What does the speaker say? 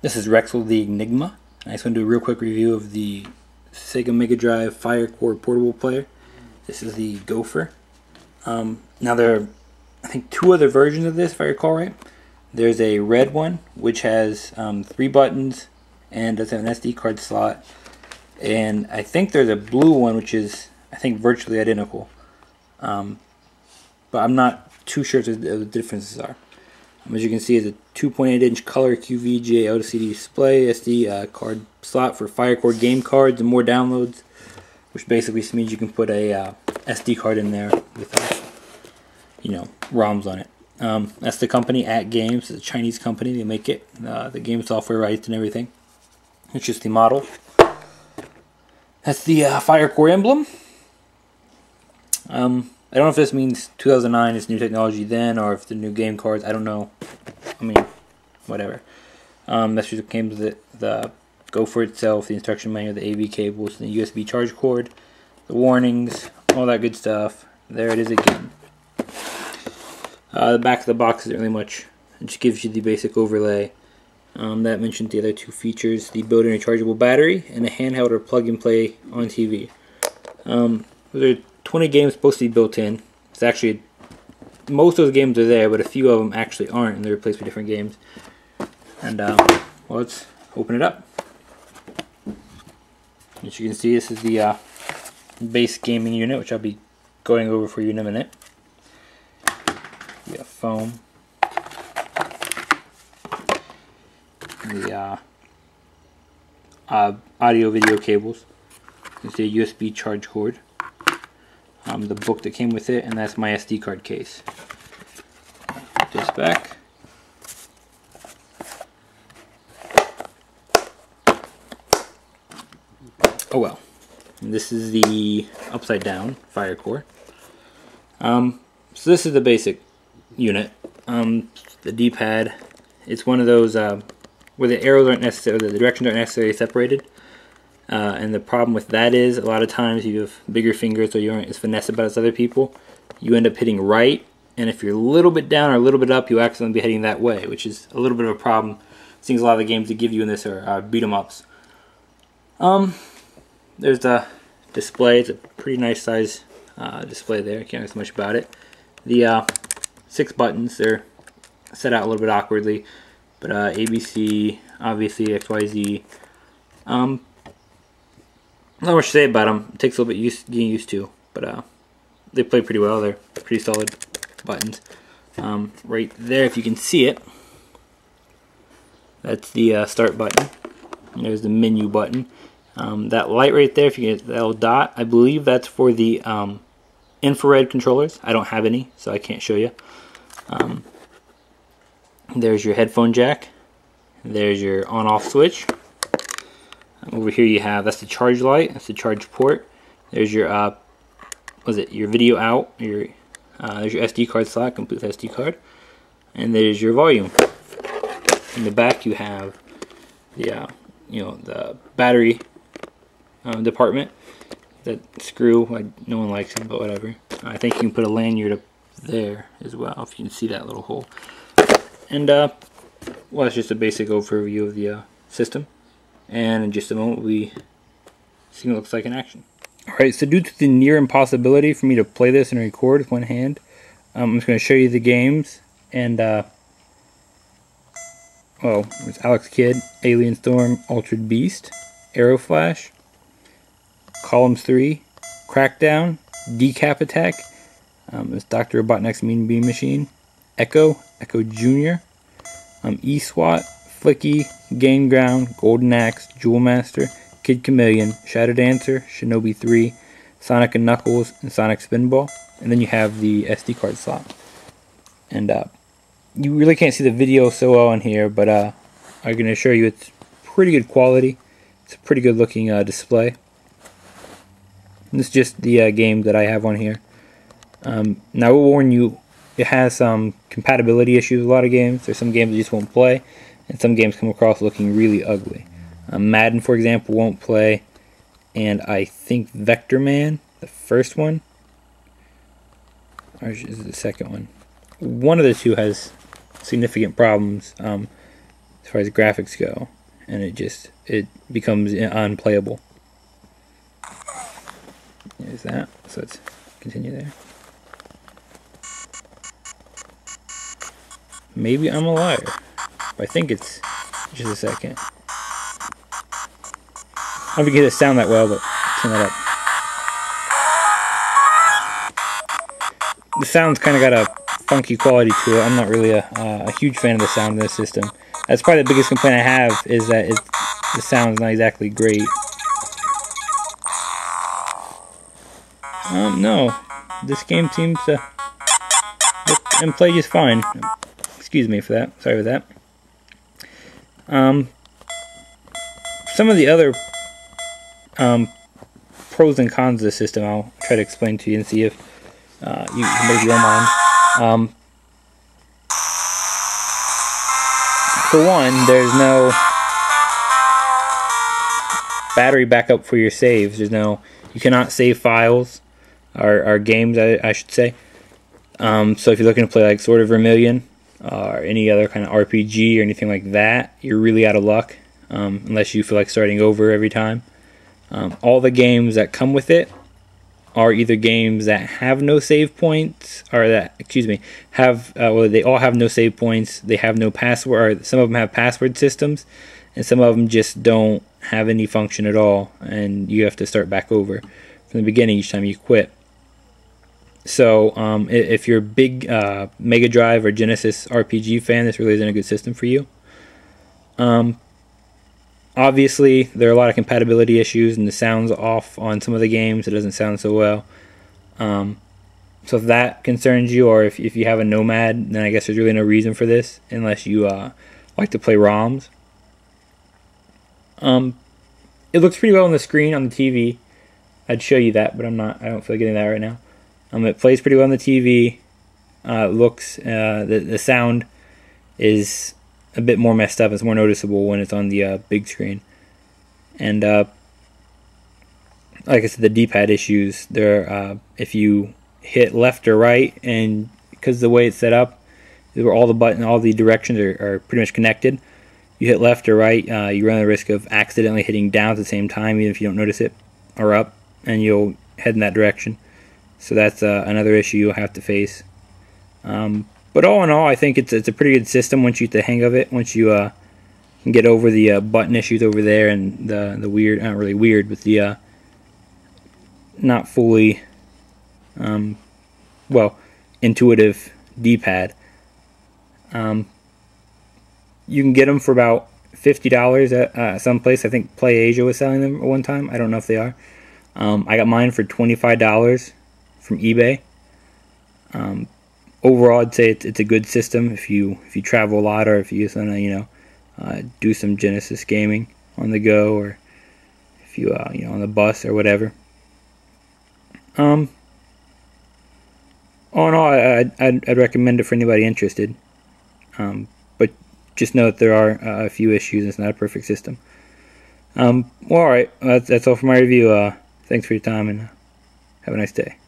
This is Rexel the Enigma. I just want to do a real quick review of the Sega MegaDrive Firecore portable player. This is the Gopher. Now there are, I think, two other versions of this, if I recall right. There's a red one, which has 3 buttons and does have an SD card slot. And I think there's a blue one, which is, I think, virtually identical. But I'm not too sure what the differences are. As you can see, it's a 2.8-inch color QVGA LCD display, SD card slot for Firecore game cards and more downloads, which basically means you can put a SD card in there with, ROMs on it. That's the company At Games. It's a Chinese company. They make it, the game software rights and everything. It's just the model. That's the Firecore emblem. I don't know if this means 2009 is new technology then, or if the new game cards. I don't know. I mean, whatever. That's just came with it. The Gopher itself, the instruction manual, the AV cables, the USB charge cord, the warnings, all that good stuff. There it is again. The back of the box isn't really much. It just gives you the basic overlay. That mentions the other two features: the built-in rechargeable battery and a handheld or plug-and-play on TV. There are 20 games supposed to be built in. It's actually, most of those games are there, but a few of them actually aren't, and they're replaced with different games. And well, let's open it up. As you can see, this is the base gaming unit, which I'll be going over for you in a minute. We have foam. The audio-video cables. You can see a USB charge cord. The book that came with it, and that's my SD card case. Put this back. Oh well. And this is the upside down Firecore. So this is the basic unit. The D-pad. It's one of those where the arrows aren't necessarily, the directions aren't necessarily separated. And the problem with that is, a lot of times you have bigger fingers, so you aren't as finesse about it as other people. You end up hitting right, and if you're a little bit down or a little bit up, you accidentally be heading that way, which is a little bit of a problem. Seems a lot of the games that give you in this are beat 'em ups. There's the display. It's a pretty nice size display there. Can't say much about it. The 6 buttons, they're set out a little bit awkwardly, but ABC, obviously XYZ. Not much to say about them. It takes a little bit getting used to, but they play pretty well. They're pretty solid buttons. Right there, if you can see it, that's the start button. And there's the menu button. That light right there, if you get that little dot, I believe that's for the infrared controllers. I don't have any, so I can't show you. There's your headphone jack. There's your on-off switch. Over here you have, that's the charge light, that's the charge port. There's your your video out, there's your SD card slot, complete with SD card, and there's your volume. In the back you have the the battery department. That screw, no one likes it, but whatever. I think you can put a lanyard up there as well, if you can see that little hole. And well, it's just a basic overview of the system. And in just a moment, we see what it looks like in action. Alright, so due to the near impossibility for me to play this and record with one hand, I'm just going to show you the games. And, well, it's Alex Kidd, Alien Storm, Altered Beast, Arrow Flash, Columns 3, Crackdown, Decap Attack, it's Dr. Robotnik's Mean Bean Machine, Echo, Echo Jr., E-SWAT, Flicky, Game Ground, Golden Axe, Jewel Master, Kid Chameleon, Shadow Dancer, Shinobi 3, Sonic and Knuckles, and Sonic Spinball. And then you have the SD card slot. And you really can't see the video so well in here, but I'm going to assure you it's pretty good quality. It's a pretty good looking display. And this is just the game that I have on here. Now I will warn you, it has some compatibility issues with a lot of games. There's some games that just won't play, and some games come across looking really ugly. Madden, for example, won't play, and I think Vector Man, the first one, or is it the second one? One of the two has significant problems as far as graphics go. and it becomes unplayable. There's that. So let's continue there. Maybe I'm a liar. I think it's just a second. I don't know if you can get the sound that well, but turn that up. The sound's kind of got a funky quality to it. I'm not really a huge fan of the sound of this system. That's probably the biggest complaint I have, is that the sound's not exactly great. No, this game seems to look and play just fine. Excuse me for that. Sorry for that. Some of the other pros and cons of the system I'll try to explain to you and see if you can make your own mind. For one, there's no battery backup for your saves. You cannot save files or games, I should say. So if you're looking to play like Sword of Vermilion or any other kind of RPG or anything like that, you're really out of luck unless you feel like starting over every time. All the games that come with it are either games that have no save points, or that, they all have no save points, they have no password, or some of them have password systems, and some of them just don't have any function at all, and you have to start back over from the beginning each time you quit. So if you're a big MegaDrive or Genesis RPG fan, this really isn't a good system for you. Obviously, there are a lot of compatibility issues, and the sound's off on some of the games. It doesn't sound so well. So if that concerns you, or if you have a Nomad, then I guess there's really no reason for this, unless you like to play ROMs. It looks pretty well on the screen on the TV. I'd show you that, but I don't feel like getting that right now. It plays pretty well on the TV. The sound is a bit more messed up. It's more noticeable when it's on the big screen. And like I said, the D-pad issues, if you hit left or right, and because the way it's set up, where all the directions are pretty much connected, you hit left or right, you run the risk of accidentally hitting down at the same time, even if you don't notice it, or up, and you'll head in that direction. So that's another issue you'll have to face. But all in all, I think it's a pretty good system once you get the hang of it. Once you can get over the button issues over there, and the weird, not really weird, but the not fully intuitive D-pad. You can get them for about $50 at some place. I think Play Asia was selling them at one time. I don't know if they are. I got mine for $25 from eBay. Overall, I'd say it's a good system if you travel a lot, or if you just want to do some Genesis gaming on the go, or if you on the bus or whatever. All in all, I'd recommend it for anybody interested. But just know that there are a few issues. It's not a perfect system. Well, all right, that's all for my review. Thanks for your time, and have a nice day.